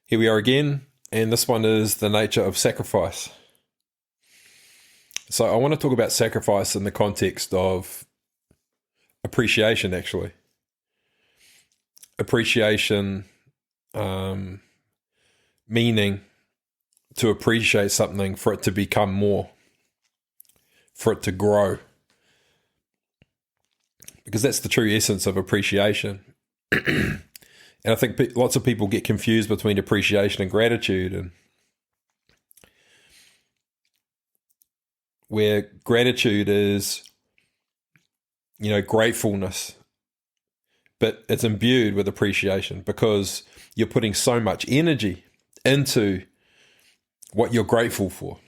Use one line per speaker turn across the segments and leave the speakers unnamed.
Here we are again, and this one is the nature of sacrifice. So I want to talk about sacrifice in the context of appreciation, actually. Appreciation, meaning to appreciate something for it to become more, for it to grow. Because that's the true essence of appreciation. And I think lots of people get confused between appreciation and gratitude, and where gratitude is, gratefulness, but it's imbued with appreciation because you're putting so much energy into what you're grateful for.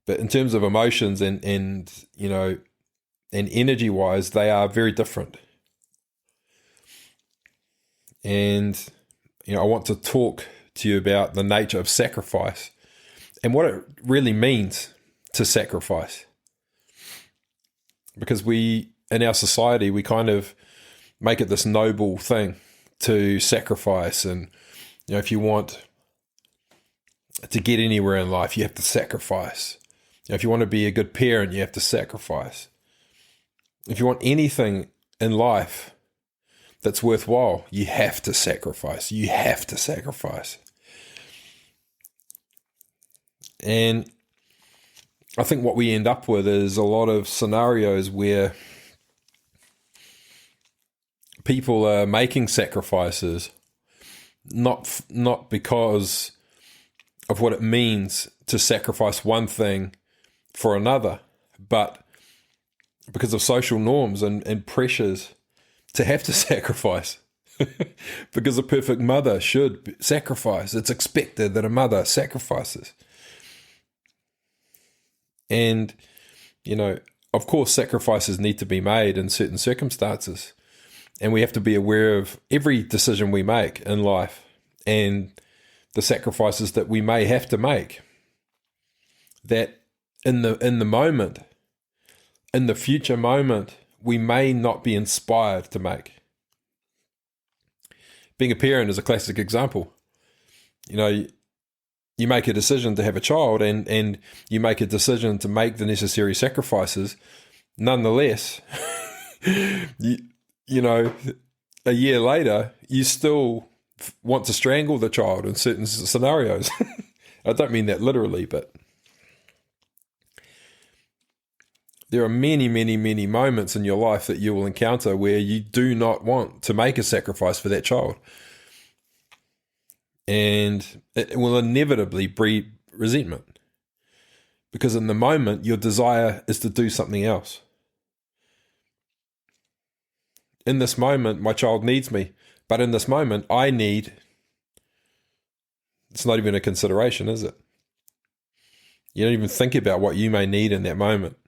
But in terms of emotions and energy wise, they are very different. And, I want to talk to you about the nature of sacrifice and what it really means to sacrifice. Because in our society, we kind of make it this noble thing to sacrifice. And, if you want to get anywhere in life, you have to sacrifice. If you want to be a good parent, you have to sacrifice. If you want anything in life that's worthwhile, you have to sacrifice. You have to sacrifice. And I think what we end up with is a lot of scenarios where people are making sacrifices not because of what it means to sacrifice one thing for another, but because of social norms and pressures to have to sacrifice. Because a perfect mother should sacrifice. It's expected that a mother sacrifices. And, of course, sacrifices need to be made in certain circumstances. And we have to be aware of every decision we make in life and the sacrifices that we may have to make. That in the moment, in the future moment, we may not be inspired to make. Being a parent is a classic example. You make a decision to have a child and you make a decision to make the necessary sacrifices. Nonetheless, a year later, you still want to strangle the child in certain scenarios. I don't mean that literally, but there are many, many, many moments in your life that you will encounter where you do not want to make a sacrifice for that child. And it will inevitably breed resentment. Because in the moment, your desire is to do something else. In this moment, my child needs me. But in this moment, I need... It's not even a consideration, is it? You don't even think about what you may need in that moment.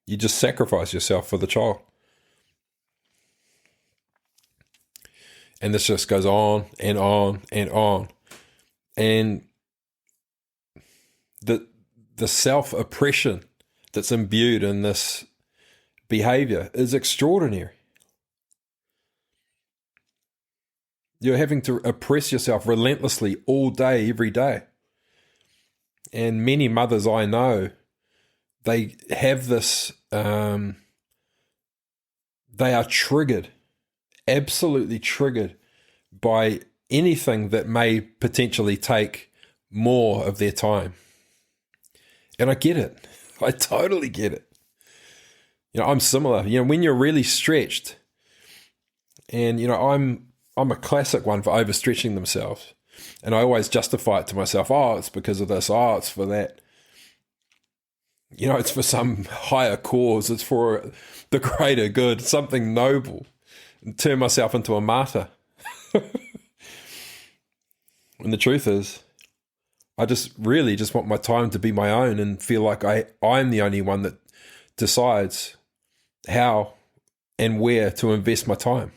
You just sacrifice yourself for the child. And this just goes on and on and on. And the self-oppression that's imbued in this behavior is extraordinary. You're having to oppress yourself relentlessly all day, every day. And many mothers I know, they have this, they are triggered, absolutely triggered by anything that may potentially take more of their time. And I get it. I totally get it. I'm similar. When you're really stretched, and, I'm a classic one for overstretching themselves. And I always justify it to myself. Oh, it's because of this. Oh, it's for that. It's for some higher cause. It's for the greater good, something noble. And turn myself into a martyr. And the truth is, I just really just want my time to be my own and feel like I'm the only one that decides how and where to invest my time.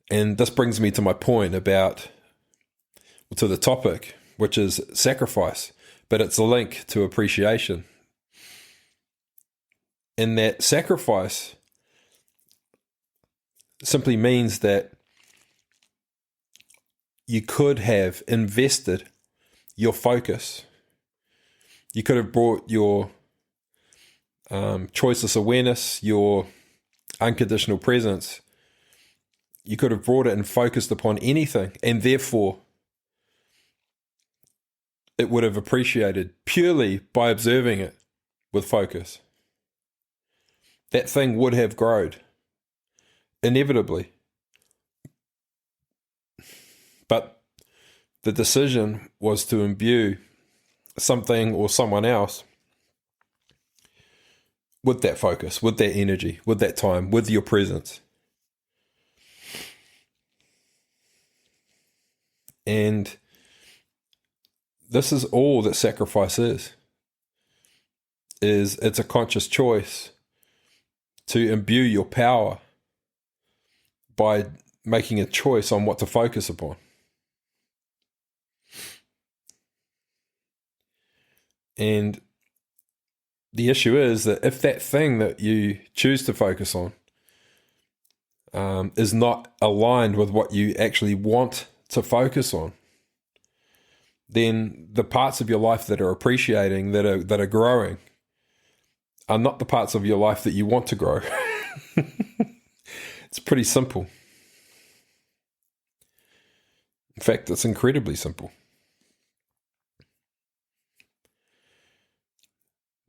And this brings me to my point to the topic, which is sacrifice. But it's a link to appreciation. In that sacrifice simply means that you could have invested your focus. You could have brought your choiceless awareness, your unconditional presence. You could have brought it and focused upon anything, and therefore it would have appreciated purely by observing it with focus. That thing would have grown, inevitably. But the decision was to imbue something or someone else with that focus, with that energy, with that time, with your presence. And this is all that sacrifice is it's a conscious choice to imbue your power by making a choice on what to focus upon. And the issue is that if that thing that you choose to focus on is not aligned with what you actually want to focus on, then the parts of your life that are appreciating, that are growing, are not the parts of your life that you want to grow. It's pretty simple. In fact, it's incredibly simple.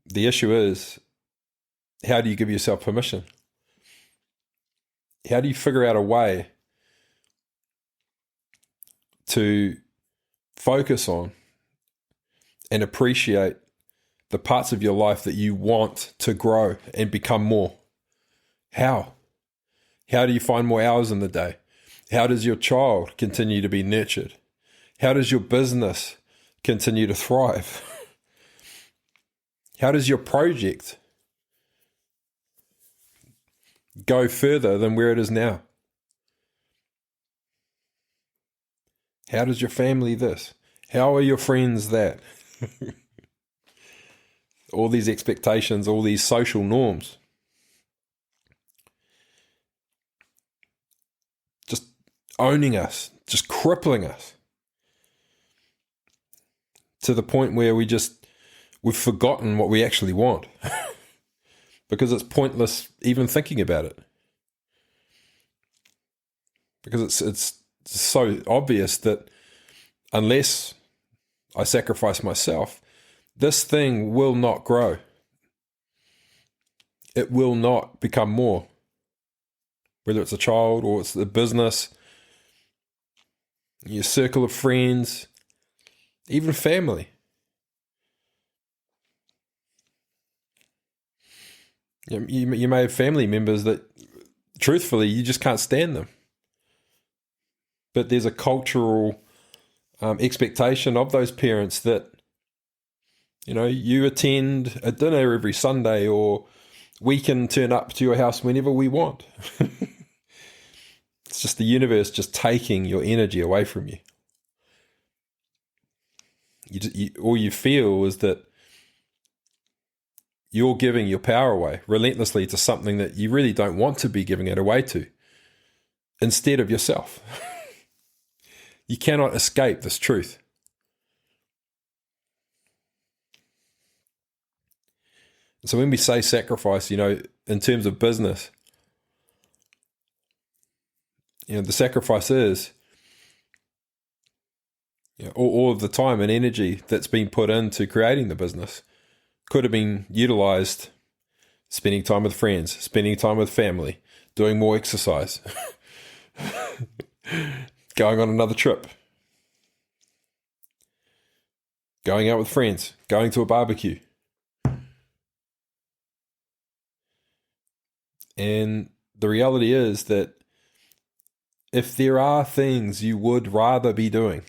The issue is, how do you give yourself permission? How do you figure out a way to focus on and appreciate the parts of your life that you want to grow and become more? How? How do you find more hours in the day? How does your child continue to be nurtured? How does your business continue to thrive? How does your project go further than where it is now? How does your family this? How are your friends that? All these expectations, all these social norms. Just owning us, just crippling us. To the point where we've forgotten what we actually want. Because it's pointless even thinking about it. Because it's so obvious that unless I sacrifice myself, this thing will not grow. It will not become more. Whether it's a child or it's the business, your circle of friends, even family. You may have family members that, truthfully, you just can't stand them. But there's a cultural expectation of those parents that, you attend a dinner every Sunday, or we can turn up to your house whenever we want. It's just the universe just taking your energy away from you. All you feel is that you're giving your power away relentlessly to something that you really don't want to be giving it away to, instead of yourself. You cannot escape this truth. So when we say sacrifice, in terms of business, the sacrifice is all of the time and energy that's been put into creating the business could have been utilized spending time with friends, spending time with family, doing more exercise, going on another trip, going out with friends, going to a barbecue. And the reality is that if there are things you would rather be doing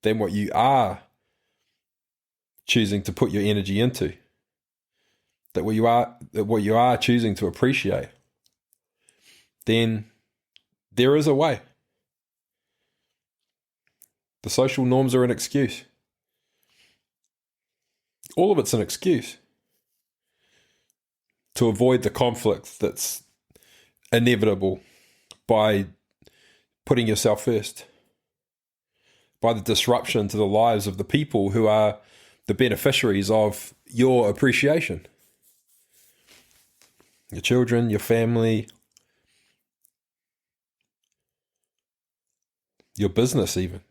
than what you are choosing to put your energy into, that what you are choosing to appreciate, then there is a way. The social norms are an excuse. All of it's an excuse to avoid the conflict that's inevitable by putting yourself first, by the disruption to the lives of the people who are the beneficiaries of your appreciation. Your children, your family, your business even.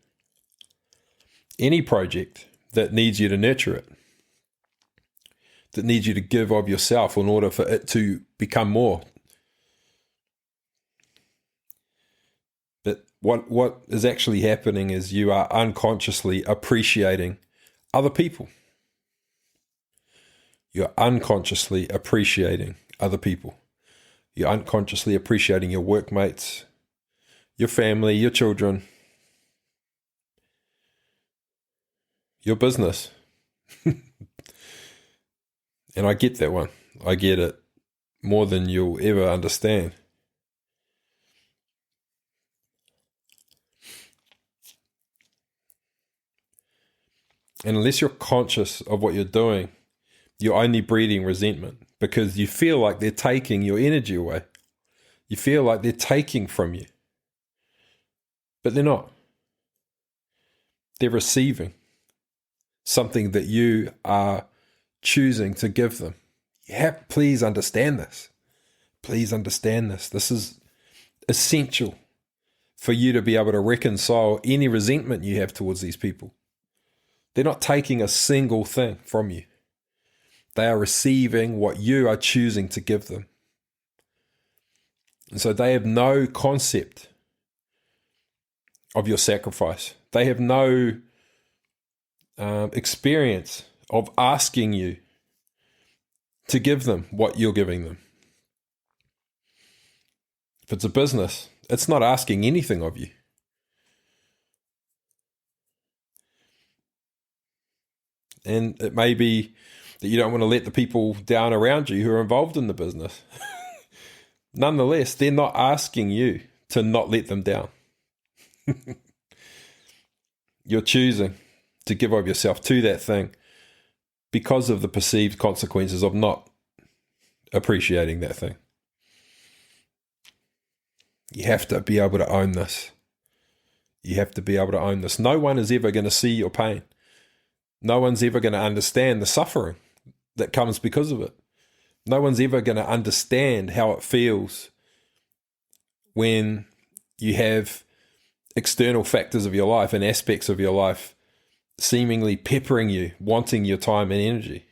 Any project that needs you to nurture it, that needs you to give of yourself in order for it to become more. But what is actually happening is you are unconsciously appreciating other people. You're unconsciously appreciating other people. You're unconsciously appreciating your workmates, your family, your children, your business. And I get that one. I get it more than you'll ever understand. And unless you're conscious of what you're doing, you're only breeding resentment because you feel like they're taking your energy away. You feel like they're taking from you. But they're not. They're receiving something that you are choosing to give them. Please understand this. Please understand this. This is essential for you to be able to reconcile any resentment you have towards these people. They're not taking a single thing from you. They are receiving what you are choosing to give them. And so they have no concept of your sacrifice. They have no experience of asking you to give them what you're giving them. If it's a business, it's not asking anything of you. And it may be that you don't want to let the people down around you who are involved in the business. Nonetheless, they're not asking you to not let them down. You're choosing to give of yourself to that thing because of the perceived consequences of not appreciating that thing. You have to be able to own this. You have to be able to own this. No one is ever going to see your pain. No one's ever going to understand the suffering that comes because of it. No one's ever going to understand how it feels when you have external factors of your life and aspects of your life seemingly peppering you, wanting your time and energy.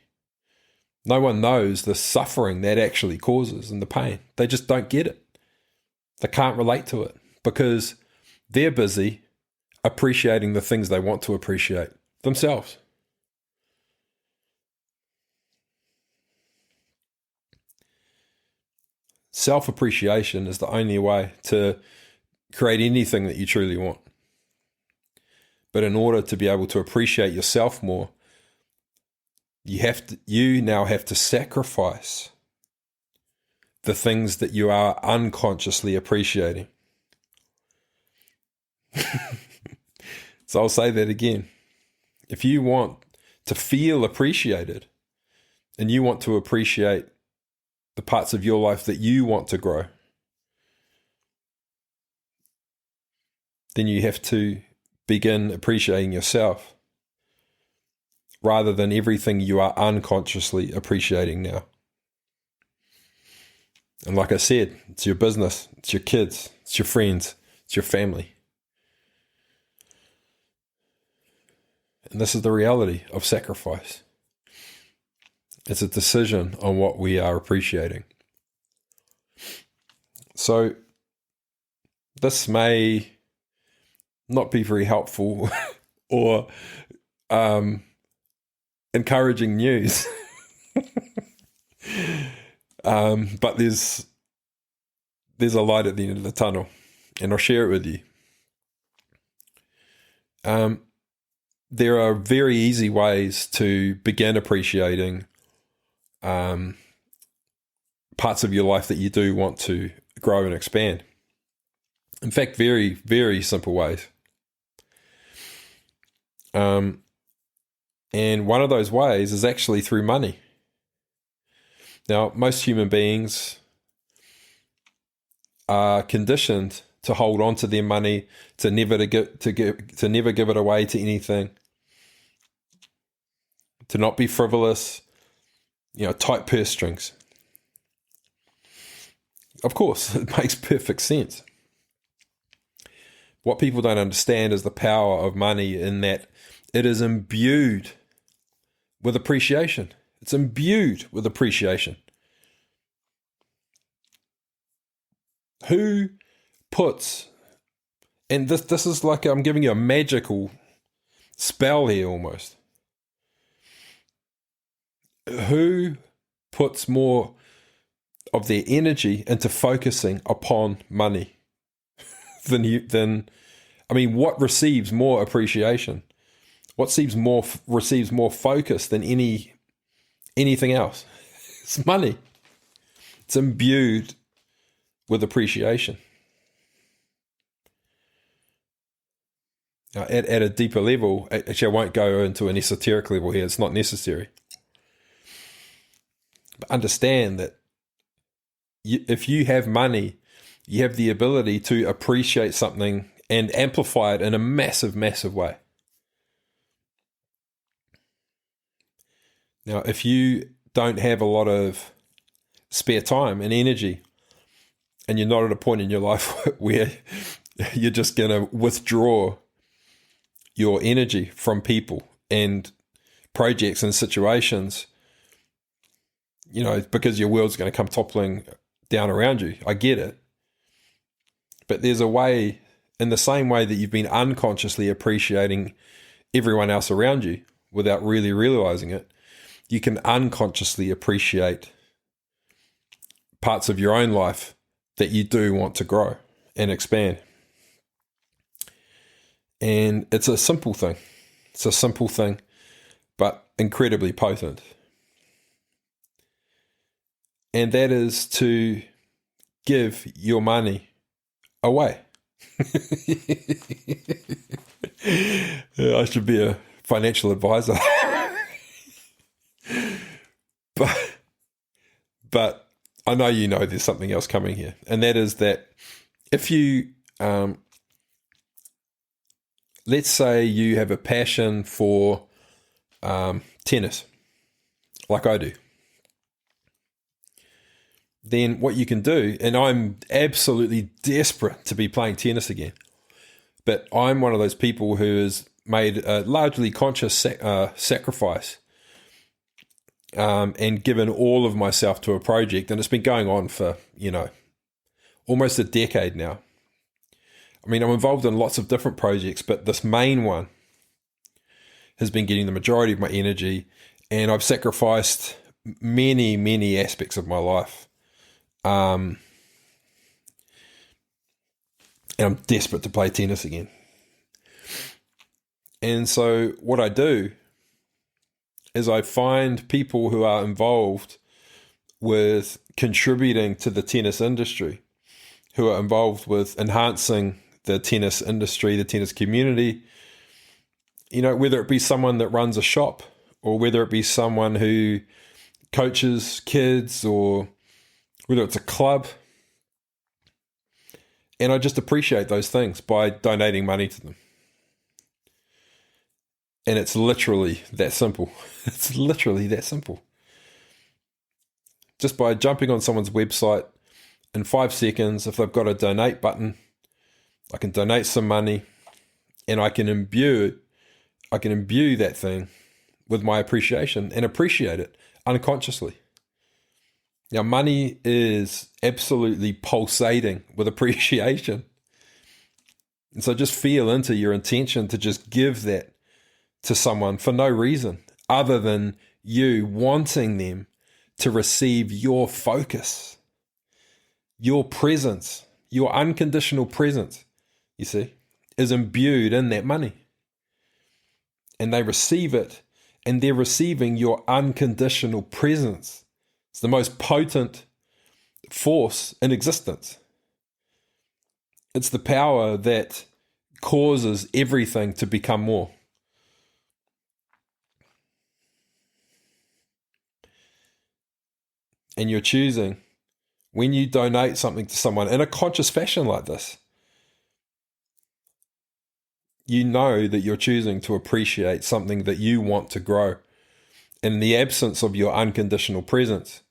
No one knows the suffering that actually causes and the pain. They just don't get it. They can't relate to it because they're busy appreciating the things they want to appreciate themselves. Self-appreciation is the only way to create anything that you truly want. But in order to be able to appreciate yourself more, you now have to sacrifice the things that you are unconsciously appreciating. So I'll say that again. If you want to feel appreciated and you want to appreciate the parts of your life that you want to grow, then you have to begin appreciating yourself rather than everything you are unconsciously appreciating now. And like I said, it's your business, it's your kids, it's your friends, it's your family. And this is the reality of sacrifice. It's a decision on what we are appreciating. So this may not be very helpful or encouraging news. But there's a light at the end of the tunnel, and I'll share it with you. There are very easy ways to begin appreciating parts of your life that you do want to grow and expand. In fact, very, very simple ways. And one of those ways is actually through money. Now, most human beings are conditioned to hold on to their money, to never give it away to anything, to not be frivolous, tight purse strings. Of course, it makes perfect sense. What people don't understand is the power of money in that it is imbued with appreciation. It's imbued with appreciation. Who puts, and this is like I'm giving you a magical spell here almost. Who puts more of their energy into focusing upon money what receives more appreciation? What receives more focus than anything else? It's money. It's imbued with appreciation. Now, at a deeper level, actually I won't go into an esoteric level here, it's not necessary. But understand that if you have money, you have the ability to appreciate something and amplify it in a massive, massive way. Now, if you don't have a lot of spare time and energy, and you're not at a point in your life where you're just going to withdraw your energy from people and projects and situations, because your world's going to come toppling down around you. I get it. But there's a way, in the same way that you've been unconsciously appreciating everyone else around you without really realizing it, you can unconsciously appreciate parts of your own life that you do want to grow and expand. And it's a simple thing. It's a simple thing, but incredibly potent. And that is to give your money away. I should be a financial advisor. But I know there's something else coming here. And that is that if you, let's say you have a passion for tennis, like I do, then what you can do, and I'm absolutely desperate to be playing tennis again, but I'm one of those people who has made a largely conscious sacrifice and given all of myself to a project, and it's been going on for, almost a decade now. I mean, I'm involved in lots of different projects, but this main one has been getting the majority of my energy, and I've sacrificed many, many aspects of my life. And I'm desperate to play tennis again. And so what I do is I find people who are involved with contributing to the tennis industry, who are involved with enhancing the tennis industry, the tennis community, whether it be someone that runs a shop or whether it be someone who coaches kids or whether it's a club. And I just appreciate those things by donating money to them. And it's literally that simple. It's literally that simple. Just by jumping on someone's website in 5 seconds, if they've got a donate button, I can donate some money and I can imbue that thing with my appreciation and appreciate it unconsciously. Now, money is absolutely pulsating with appreciation. And so just feel into your intention to just give that to someone for no reason other than you wanting them to receive your focus, your presence, your unconditional presence, you see, is imbued in that money. And they receive it, and they're receiving your unconditional presence. It's the most potent force in existence. It's the power that causes everything to become more. And you're choosing When you donate something to someone in a conscious fashion like this, you know that you're choosing to appreciate something that you want to grow. In the absence of your unconditional presence,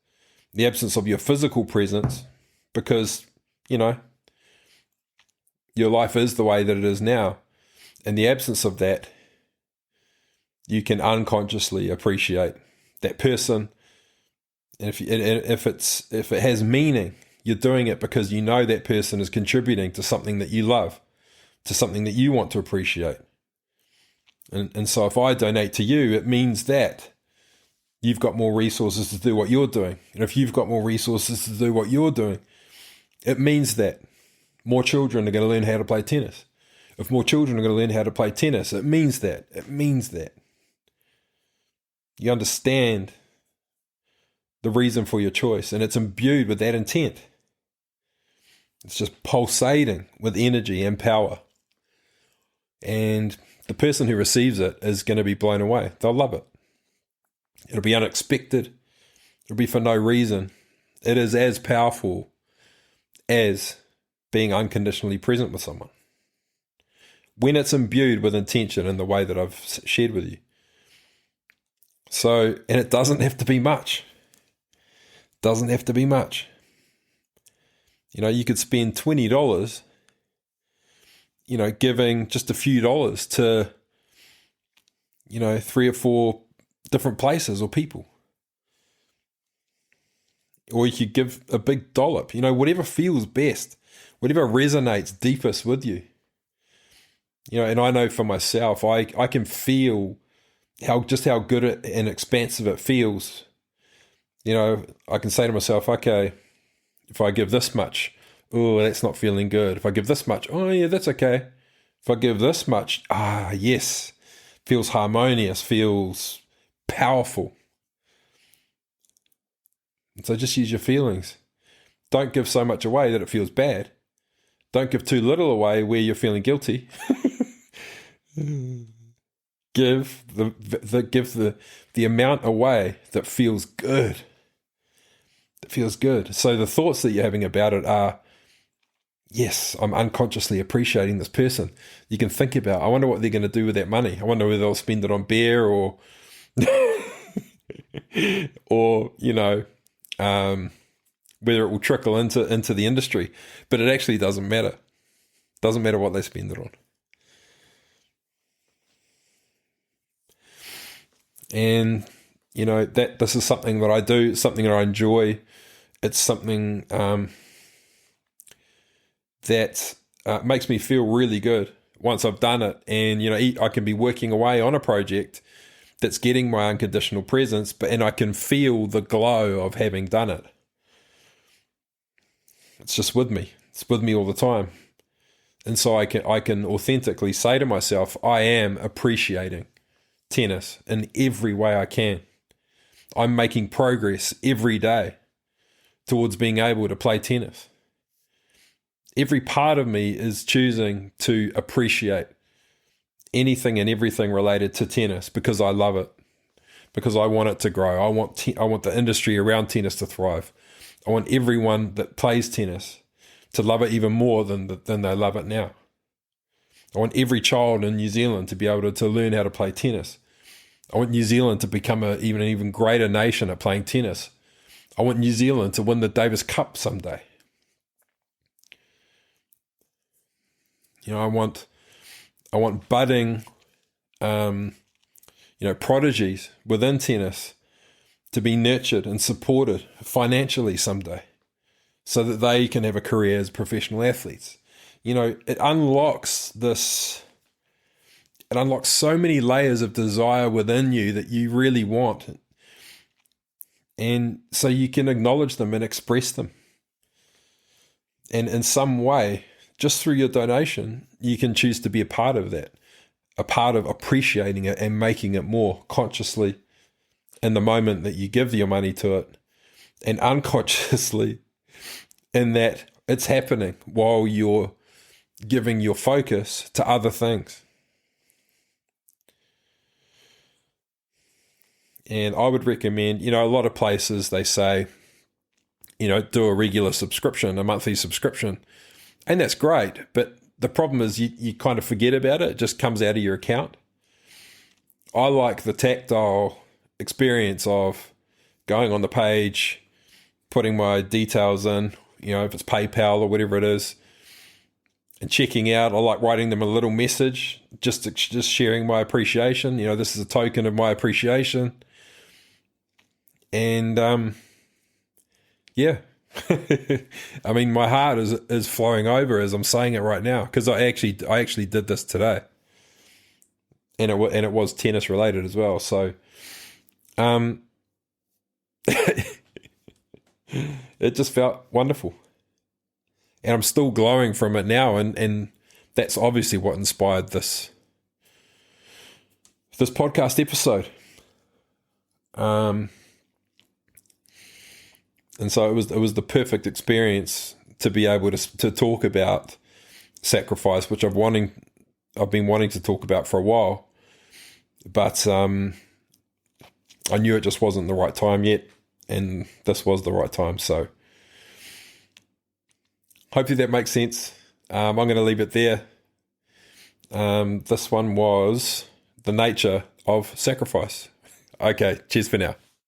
the absence of your physical presence, because, your life is the way that it is now. In the absence of that, you can unconsciously appreciate that person. And if it has meaning, you're doing it because you know that person is contributing to something that you love, to something that you want to appreciate. And so if I donate to you, it means that you've got more resources to do what you're doing. And if you've got more resources to do what you're doing, it means that more children are going to learn how to play tennis. If more children are going to learn how to play tennis, it means that. It means that. You understand the reason for your choice, and it's imbued with that intent. It's just pulsating with energy and power. And the person who receives it is going to be blown away. They'll love it. It'll be unexpected. It'll be for no reason. It is as powerful as being unconditionally present with someone, when it's imbued with intention in the way that I've shared with you. So, and it doesn't have to be much. Doesn't have to be much. You could spend $20, giving just a few dollars to, 3 or 4 different places or people. Or you could give a big dollop, whatever feels best, whatever resonates deepest with you. And I know for myself, I can feel how good and expansive it feels. I can say to myself, okay, if I give this much, oh, that's not feeling good. If I give this much, oh yeah, that's okay. If I give this much, yes, feels harmonious, feels powerful. And so just use your feelings. Don't give so much away that it feels bad. Don't give too little away where you're feeling guilty. Give the amount away that feels good. That feels good. So the thoughts that you're having about it are, yes, I'm unconsciously appreciating this person. You can think about, I wonder what they're going to do with that money. I wonder whether they'll spend it on beer or whether it will trickle into the industry. But it actually doesn't matter. Doesn't matter what they spend it on. And, that this is something that I do, something that I enjoy. It's something that makes me feel really good once I've done it. And, I can be working away on a project that's getting my unconditional presence, and I can feel the glow of having done it. It's just with me. It's with me all the time. And so I can authentically say to myself, I am appreciating tennis in every way I can. I'm making progress every day towards being able to play tennis. Every part of me is choosing to appreciate anything and everything related to tennis because I love it, because I want it to grow. I want the industry around tennis to thrive. I want everyone that plays tennis to love it even more than they love it now. I want every child in New Zealand to be able to learn how to play tennis. I want New Zealand to become an even greater nation at playing tennis. I want New Zealand to win the Davis Cup someday. I want budding, prodigies within tennis to be nurtured and supported financially someday, so that they can have a career as professional athletes. It unlocks so many layers of desire within you that you really want. And so you can acknowledge them and express them. And in some way, just through your donation, you can choose to be a part of that, a part of appreciating it and making it more consciously in the moment that you give your money to it, and unconsciously in that it's happening while you're giving your focus to other things. And I would recommend, a lot of places they say, do a regular subscription, a monthly subscription. And that's great. But the problem is you kind of forget about it. It just comes out of your account. I like the tactile experience of going on the page, putting my details in, if it's PayPal or whatever it is, and checking out. I like writing them a little message, just sharing my appreciation. This is a token of my appreciation. And yeah, I mean, my heart is flowing over as I'm saying it right now, because I actually did this today, and it was tennis related as well. So, it just felt wonderful, and I'm still glowing from it now, and that's obviously what inspired this podcast episode. And so it was the perfect experience to be able to talk about sacrifice, which I've been wanting to talk about for a while, but I knew it just wasn't the right time yet, and this was the right time. So hopefully that makes sense. I'm going to leave it there. This one was the nature of sacrifice. Okay, cheers for now.